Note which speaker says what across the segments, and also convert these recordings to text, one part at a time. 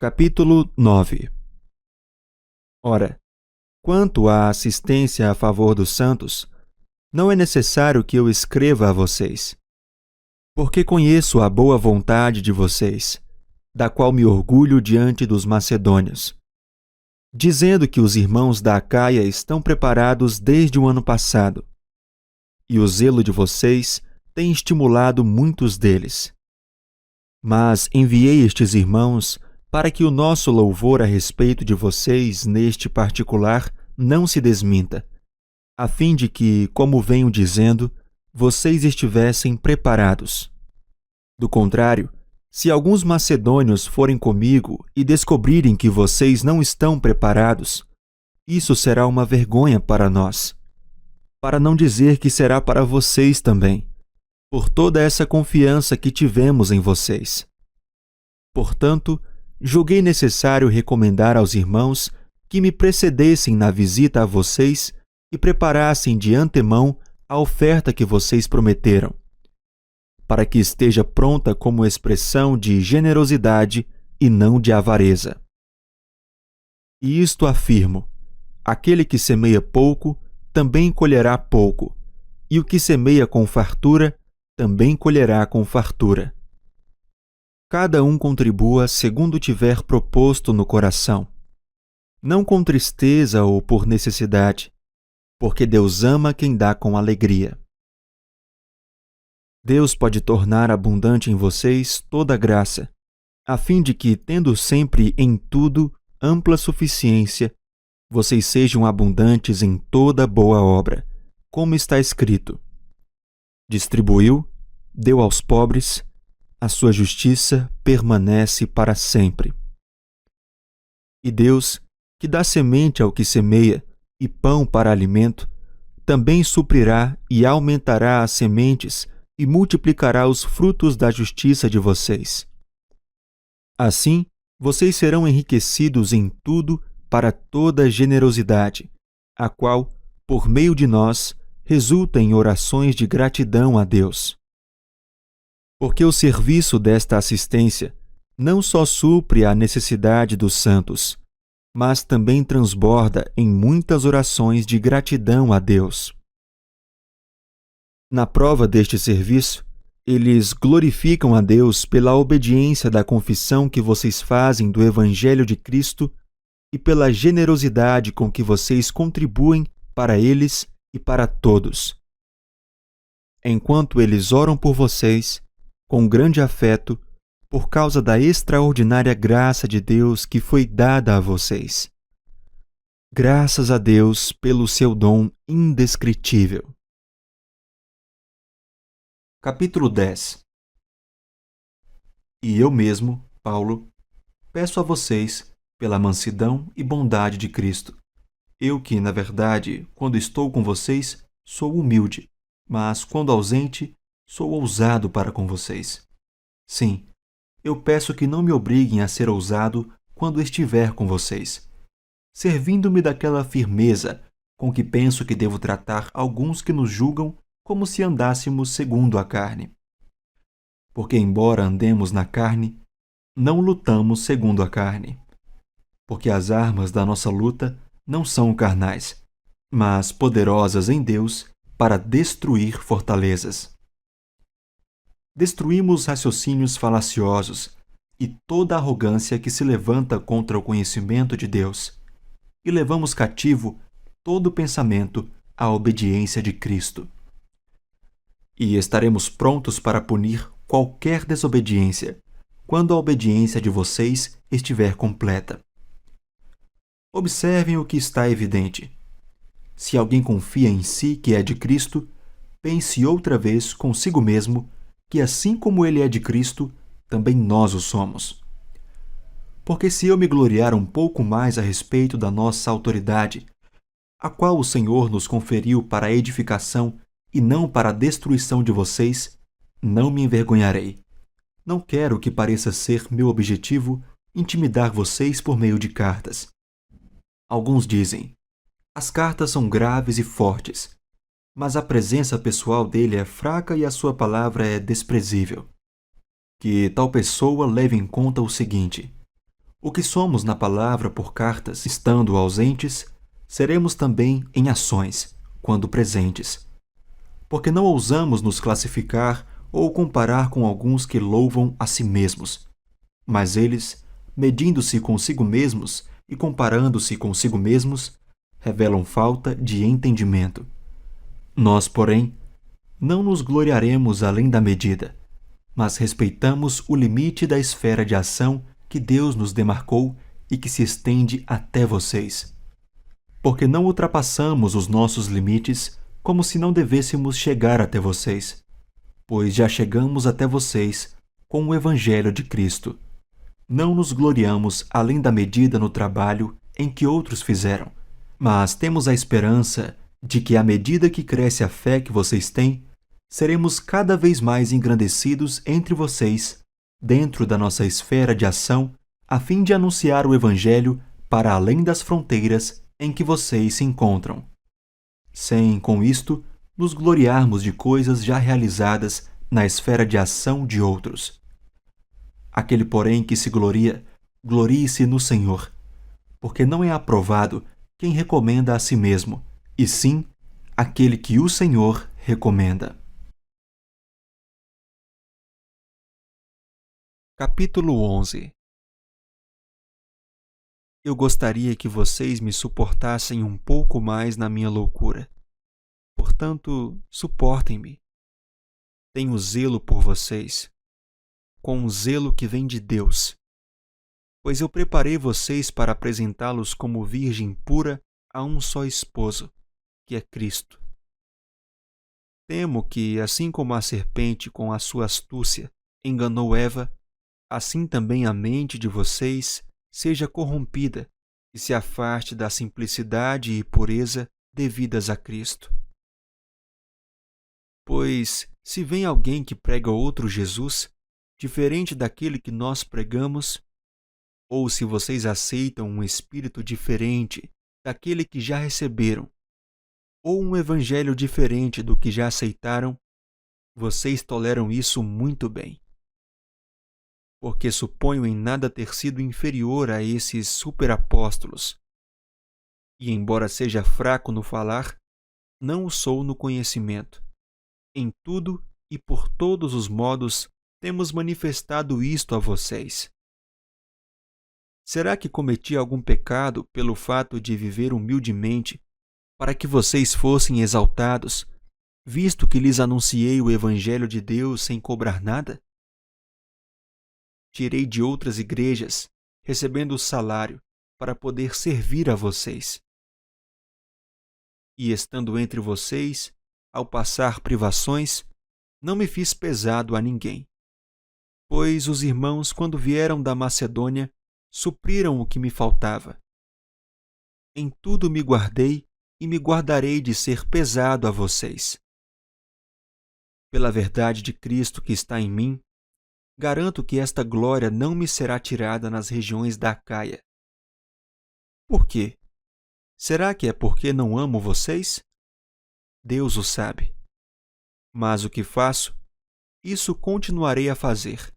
Speaker 1: Capítulo 9. Ora, quanto à assistência a favor dos santos, não é necessário que eu escreva a vocês, porque conheço a boa vontade de vocês, da qual me orgulho diante dos macedônios, dizendo que os irmãos da Acaia estão preparados desde o ano passado, e o zelo de vocês tem estimulado muitos deles. Mas enviei estes irmãos para que o nosso louvor a respeito de vocês neste particular não se desminta, a fim de que, como venho dizendo, vocês estivessem preparados. Do contrário, se alguns macedônios forem comigo e descobrirem que vocês não estão preparados, isso será uma vergonha para nós, para não dizer que será para vocês também, por toda essa confiança que tivemos em vocês. Portanto, julguei necessário recomendar aos irmãos que me precedessem na visita a vocês e preparassem de antemão a oferta que vocês prometeram, para que esteja pronta como expressão de generosidade e não de avareza. E isto afirmo: aquele que semeia pouco, também colherá pouco, e o que semeia com fartura, também colherá com fartura. Cada um contribua segundo tiver proposto no coração, não com tristeza ou por necessidade, porque Deus ama quem dá com alegria. Deus pode tornar abundante em vocês toda graça, a fim de que, tendo sempre em tudo ampla suficiência, vocês sejam abundantes em toda boa obra, como está escrito: distribuiu, deu aos pobres, a sua justiça permanece para sempre. E Deus, que dá semente ao que semeia e pão para alimento, também suprirá e aumentará as sementes e multiplicará os frutos da justiça de vocês. Assim, vocês serão enriquecidos em tudo para toda generosidade, a qual, por meio de nós, resulta em orações de gratidão a Deus. Porque o serviço desta assistência não só supre a necessidade dos santos, mas também transborda em muitas orações de gratidão a Deus. Na prova deste serviço, eles glorificam a Deus pela obediência da confissão que vocês fazem do Evangelho de Cristo e pela generosidade com que vocês contribuem para eles e para todos. Enquanto eles oram por vocês, com grande afeto, por causa da extraordinária graça de Deus que foi dada a vocês. Graças a Deus pelo seu dom indescritível. Capítulo 10. E eu mesmo, Paulo, peço a vocês, pela mansidão e bondade de Cristo, eu que, na verdade, quando estou com vocês, sou humilde, mas quando ausente, sou ousado para com vocês. Sim, eu peço que não me obriguem a ser ousado quando estiver com vocês, servindo-me daquela firmeza com que penso que devo tratar alguns que nos julgam como se andássemos segundo a carne. Porque, embora andemos na carne, não lutamos segundo a carne. Porque as armas da nossa luta não são carnais, mas poderosas em Deus para destruir fortalezas. Destruímos raciocínios falaciosos e toda arrogância que se levanta contra o conhecimento de Deus, e levamos cativo todo pensamento à obediência de Cristo. E estaremos prontos para punir qualquer desobediência, quando a obediência de vocês estiver completa. Observem o que está evidente. Se alguém confia em si que é de Cristo, pense outra vez consigo mesmo que, assim como ele é de Cristo, também nós o somos. Porque se eu me gloriar um pouco mais a respeito da nossa autoridade, a qual o Senhor nos conferiu para a edificação e não para a destruição de vocês, não me envergonharei. Não quero que pareça ser meu objetivo intimidar vocês por meio de cartas. Alguns dizem: as cartas são graves e fortes, mas a presença pessoal dele é fraca e a sua palavra é desprezível. Que tal pessoa leve em conta o seguinte: O que somos na palavra por cartas, estando ausentes, seremos também em ações, quando presentes. Porque não ousamos nos classificar ou comparar com alguns que louvam a si mesmos. Mas eles, medindo-se consigo mesmos e comparando-se consigo mesmos, revelam falta de entendimento. Nós, porém, não nos gloriaremos além da medida, mas respeitamos o limite da esfera de ação que Deus nos demarcou e que se estende até vocês. Porque não ultrapassamos os nossos limites como se não devêssemos chegar até vocês, pois já chegamos até vocês com o Evangelho de Cristo. Não nos gloriamos além da medida no trabalho em que outros fizeram, mas temos a esperança de que, à medida que cresce a fé que vocês têm, seremos cada vez mais engrandecidos entre vocês, dentro da nossa esfera de ação, a fim de anunciar o Evangelho para além das fronteiras em que vocês se encontram. Sem, com isto, nos gloriarmos de coisas já realizadas na esfera de ação de outros. Aquele, porém, que se gloria, glorie-se no Senhor, porque não é aprovado quem recomenda a si mesmo, e sim aquele que o Senhor recomenda. Capítulo 11. Eu gostaria que vocês me suportassem um pouco mais na minha loucura. Portanto, suportem-me. Tenho zelo por vocês, com um zelo que vem de Deus, pois eu preparei vocês para apresentá-los como virgem pura a um só esposo, que é Cristo. Temo que, assim como a serpente com a sua astúcia enganou Eva, assim também a mente de vocês seja corrompida e se afaste da simplicidade e pureza devidas a Cristo. Pois, se vem alguém que prega outro Jesus, diferente daquele que nós pregamos, ou se vocês aceitam um espírito diferente daquele que já receberam, ou um evangelho diferente do que já aceitaram, vocês toleram isso muito bem. Porque suponho em nada ter sido inferior a esses superapóstolos. E embora seja fraco no falar, não o sou no conhecimento. Em tudo e por todos os modos temos manifestado isto a vocês. Será que cometi algum pecado pelo fato de viver humildemente para que vocês fossem exaltados, visto que lhes anunciei o Evangelho de Deus sem cobrar nada? Tirei de outras igrejas, recebendo o salário, para poder servir a vocês. E estando entre vocês, ao passar privações, não me fiz pesado a ninguém. Pois os irmãos, quando vieram da Macedônia, supriram o que me faltava. Em tudo me guardei e me guardarei de ser pesado a vocês. Pela verdade de Cristo que está em mim, garanto que esta glória não me será tirada nas regiões da Acaia. Por quê? Será que é porque não amo vocês? Deus o sabe. Mas o que faço, isso continuarei a fazer,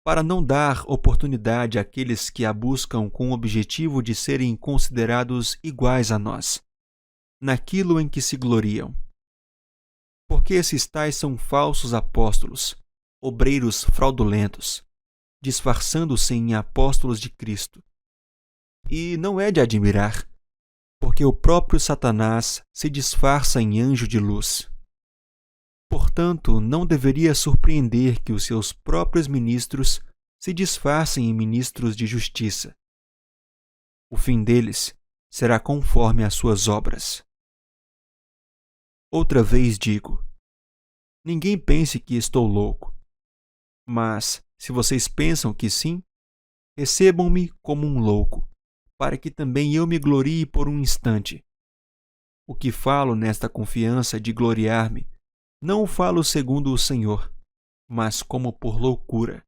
Speaker 1: para não dar oportunidade àqueles que a buscam com o objetivo de serem considerados iguais a nós, naquilo em que se gloriam. Porque esses tais são falsos apóstolos, obreiros fraudulentos, disfarçando-se em apóstolos de Cristo. E não é de admirar, porque o próprio Satanás se disfarça em anjo de luz. Portanto, não deveria surpreender que os seus próprios ministros se disfarcem em ministros de justiça. O fim deles será conforme as suas obras. Outra vez digo, ninguém pense que estou louco. Mas, se vocês pensam que sim, recebam-me como um louco, para que também eu me glorie por um instante. O que falo nesta confiança de gloriar-me, não o falo segundo o Senhor, mas como por loucura.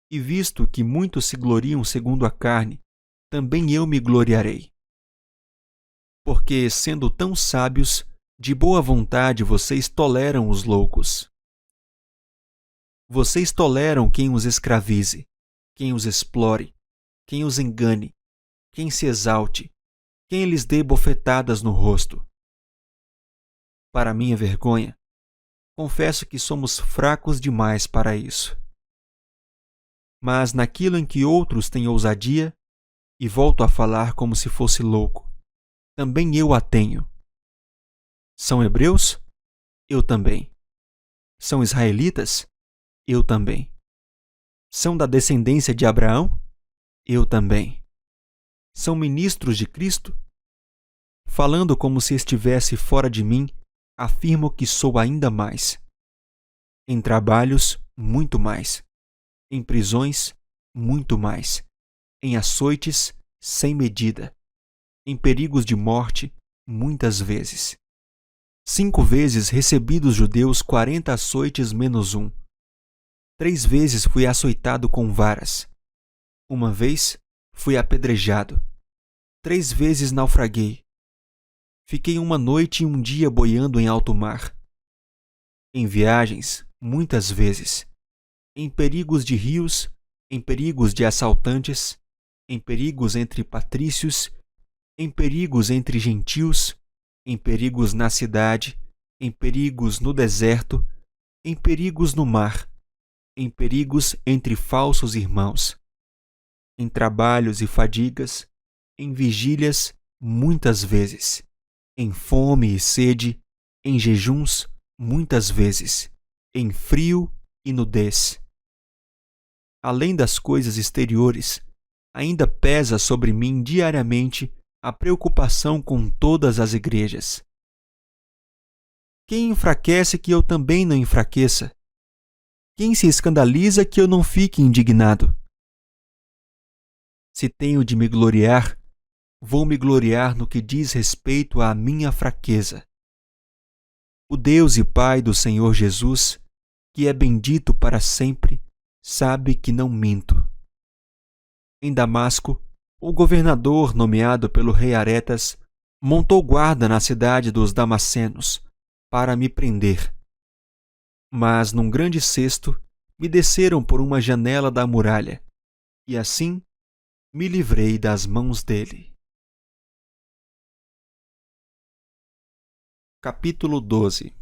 Speaker 1: E visto que muitos se gloriam segundo a carne, também eu me gloriarei. Porque, sendo tão sábios, de boa vontade vocês toleram os loucos. Vocês toleram quem os escravize, quem os explore, quem os engane, quem se exalte, quem lhes dê bofetadas no rosto. Para minha vergonha, confesso que somos fracos demais para isso. Mas naquilo em que outros têm ousadia, e volto a falar como se fosse louco, também eu a tenho. São hebreus? Eu também. São israelitas? Eu também. São da descendência de Abraão? Eu também. São ministros de Cristo? Falando como se estivesse fora de mim, afirmo que sou ainda mais. Em trabalhos, muito mais. Em prisões, muito mais. Em açoites, sem medida. Em perigos de morte, muitas vezes. 5 vezes recebi dos judeus 40 açoites menos 1. 3 vezes fui açoitado com varas. 1 vez fui apedrejado. 3 vezes naufraguei. Fiquei 1 noite e 1 dia boiando em alto mar. Em viagens, muitas vezes. Em perigos de rios, em perigos de assaltantes, em perigos entre patrícios, em perigos entre gentios, em perigos na cidade, em perigos no deserto, em perigos no mar, em perigos entre falsos irmãos, em trabalhos e fadigas, em vigílias, muitas vezes, em fome e sede, em jejuns, muitas vezes, em frio e nudez. Além das coisas exteriores, ainda pesa sobre mim diariamente a preocupação com todas as igrejas. Quem enfraquece que eu também não enfraqueça? Quem se escandaliza que eu não fique indignado? Se tenho de me gloriar, vou me gloriar no que diz respeito à minha fraqueza. O Deus e Pai do Senhor Jesus, que é bendito para sempre, sabe que não minto. Em Damasco, o governador nomeado pelo rei Aretas montou guarda na cidade dos Damascenos para me prender. Mas num grande cesto me desceram por uma janela da muralha, e assim me livrei das mãos dele. Capítulo 12.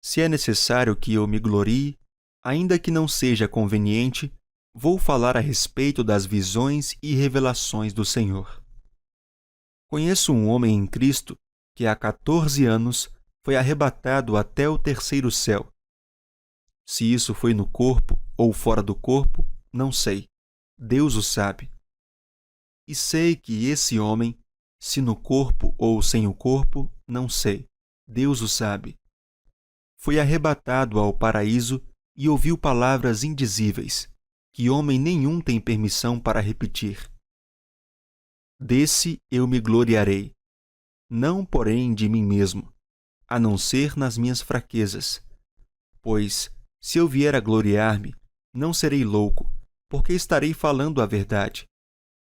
Speaker 1: Se é necessário que eu me glorie, ainda que não seja conveniente, vou falar a respeito das visões e revelações do Senhor. Conheço um homem em Cristo que há 14 anos foi arrebatado até o 3º céu. Se isso foi no corpo ou fora do corpo, não sei. Deus o sabe. E sei que esse homem, se no corpo ou sem o corpo, não sei. Deus o sabe. Foi arrebatado ao paraíso e ouviu palavras indizíveis, que homem nenhum tem permissão para repetir. Desse eu me gloriarei, não porém de mim mesmo, a não ser nas minhas fraquezas. Pois, se eu vier a gloriar-me, não serei louco, porque estarei falando a verdade.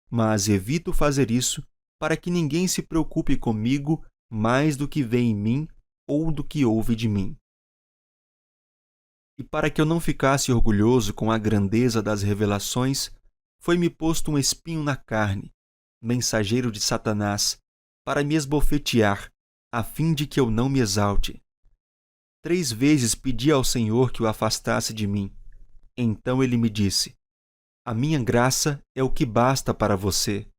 Speaker 1: Mas evito fazer isso para que ninguém se preocupe comigo mais do que vê em mim ou do que ouve de mim. E para que eu não ficasse orgulhoso com a grandeza das revelações, foi-me posto um espinho na carne, mensageiro de Satanás, para me esbofetear, a fim de que eu não me exalte. 3 vezes pedi ao Senhor que o afastasse de mim. Então ele me disse: A minha graça é o que basta para você,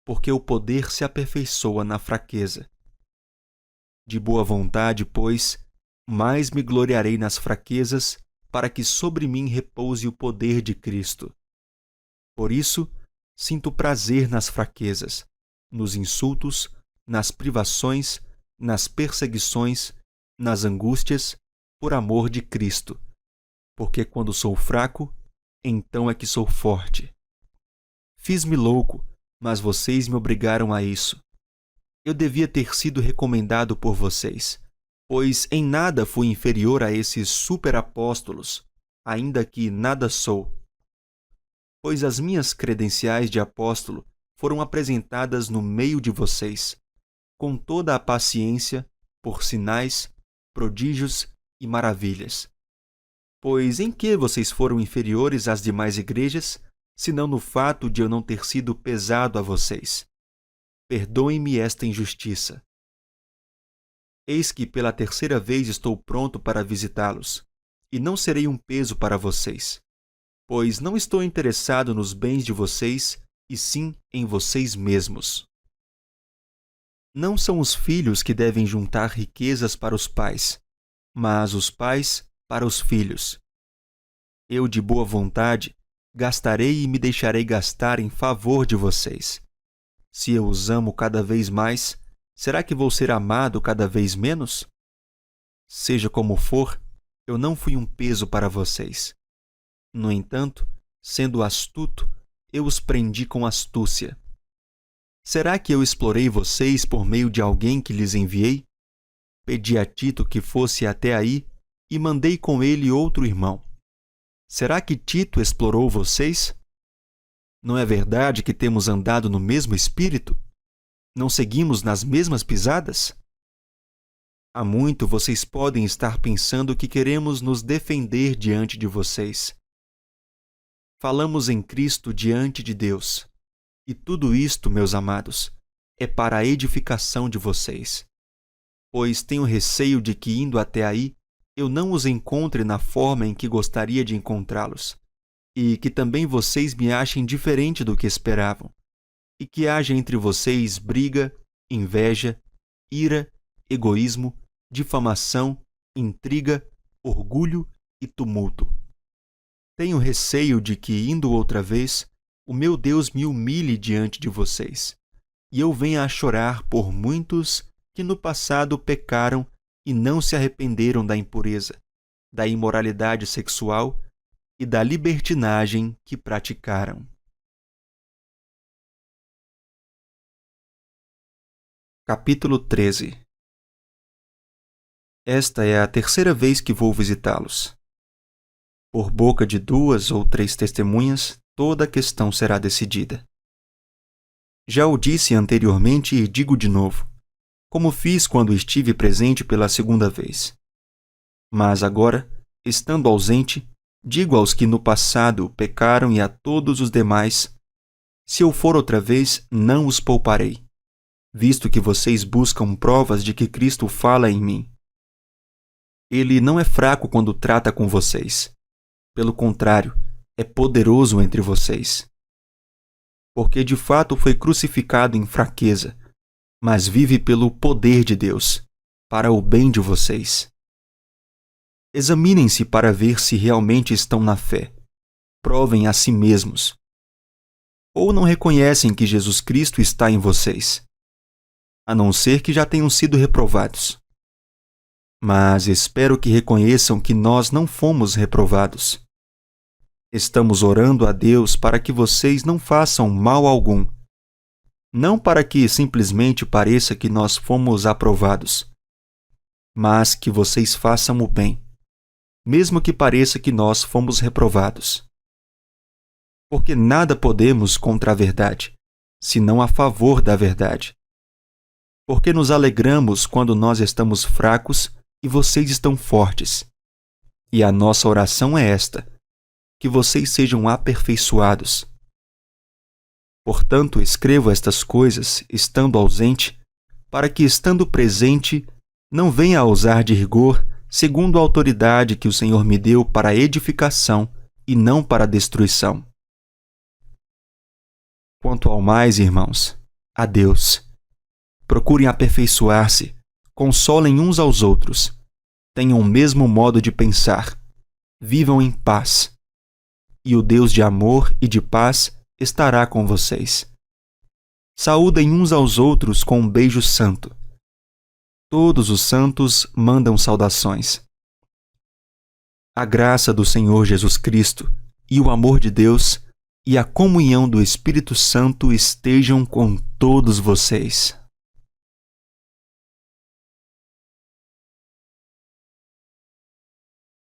Speaker 1: porque o poder se aperfeiçoa na fraqueza. De boa vontade, pois, mais me gloriarei nas fraquezas, para que sobre mim repouse o poder de Cristo. Por isso, sinto prazer nas fraquezas, nos insultos, nas privações, nas perseguições, nas angústias, por amor de Cristo. Porque quando sou fraco, então é que sou forte. Fiz-me louco, mas vocês me obrigaram a isso. Eu devia ter sido recomendado por vocês, pois em nada fui inferior a esses superapóstolos, ainda que nada sou. Pois as minhas credenciais de apóstolo foram apresentadas no meio de vocês, com toda a paciência, por sinais, prodígios e maravilhas. Pois em que vocês foram inferiores às demais igrejas, senão no fato de eu não ter sido pesado a vocês. Perdoem-me esta injustiça. Eis que pela terceira vez estou pronto para visitá-los, e não serei um peso para vocês, pois não estou interessado nos bens de vocês, e sim em vocês mesmos. Não são os filhos que devem juntar riquezas para os pais, mas os pais para os filhos. Eu, de boa vontade, gastarei e me deixarei gastar em favor de vocês. Se eu os amo cada vez mais, será que vou ser amado cada vez menos? Seja como for, eu não fui um peso para vocês. No entanto, sendo astuto, eu os prendi com astúcia. Será que eu explorei vocês por meio de alguém que lhes enviei? Pedi a Tito que fosse até aí e mandei com ele outro irmão. Será que Tito explorou vocês? Não é verdade que temos andado no mesmo espírito? Não seguimos nas mesmas pisadas? Há muito vocês podem estar pensando que queremos nos defender diante de vocês. Falamos em Cristo diante de Deus. E tudo isto, meus amados, é para a edificação de vocês. Pois tenho receio de que, indo até aí, eu não os encontre na forma em que gostaria de encontrá-los, e que também vocês me achem diferente do que esperavam, e que haja entre vocês briga, inveja, ira, egoísmo, difamação, intriga, orgulho e tumulto. Tenho receio de que, indo outra vez, o meu Deus me humilhe diante de vocês, e eu venha a chorar por muitos que no passado pecaram e não se arrependeram da impureza, da imoralidade sexual e da libertinagem que praticaram. Capítulo 13. Esta é a terceira vez que vou visitá-los. Por boca de 2 ou 3 testemunhas, toda a questão será decidida. Já o disse anteriormente e digo de novo, como fiz quando estive presente pela segunda vez. Mas agora, estando ausente, digo aos que no passado pecaram e a todos os demais, se eu for outra vez, não os pouparei, visto que vocês buscam provas de que Cristo fala em mim. Ele não é fraco quando trata com vocês. Pelo contrário, é poderoso entre vocês. Porque de fato foi crucificado em fraqueza, mas vive pelo poder de Deus, para o bem de vocês. Examinem-se para ver se realmente estão na fé. Provem a si mesmos. Ou não reconhecem que Jesus Cristo está em vocês, a não ser que já tenham sido reprovados. Mas espero que reconheçam que nós não fomos reprovados. Estamos orando a Deus para que vocês não façam mal algum, não para que simplesmente pareça que nós fomos aprovados, mas que vocês façam o bem, mesmo que pareça que nós fomos reprovados. Porque nada podemos contra a verdade, senão a favor da verdade. Porque nos alegramos quando nós estamos fracos e vocês estão fortes. E a nossa oração é esta, que vocês sejam aperfeiçoados. Portanto, escrevo estas coisas, estando ausente, para que, estando presente, não venha a usar de rigor, segundo a autoridade que o Senhor me deu para a edificação e não para a destruição. Quanto ao mais, irmãos, a Deus. Procurem aperfeiçoar-se, consolem uns aos outros, tenham o mesmo modo de pensar, vivam em paz. E o Deus de amor e de paz estará com vocês. Saúdem uns aos outros com um beijo santo. Todos os santos mandam saudações. A graça do Senhor Jesus Cristo e o amor de Deus e a comunhão do Espírito Santo estejam com todos vocês.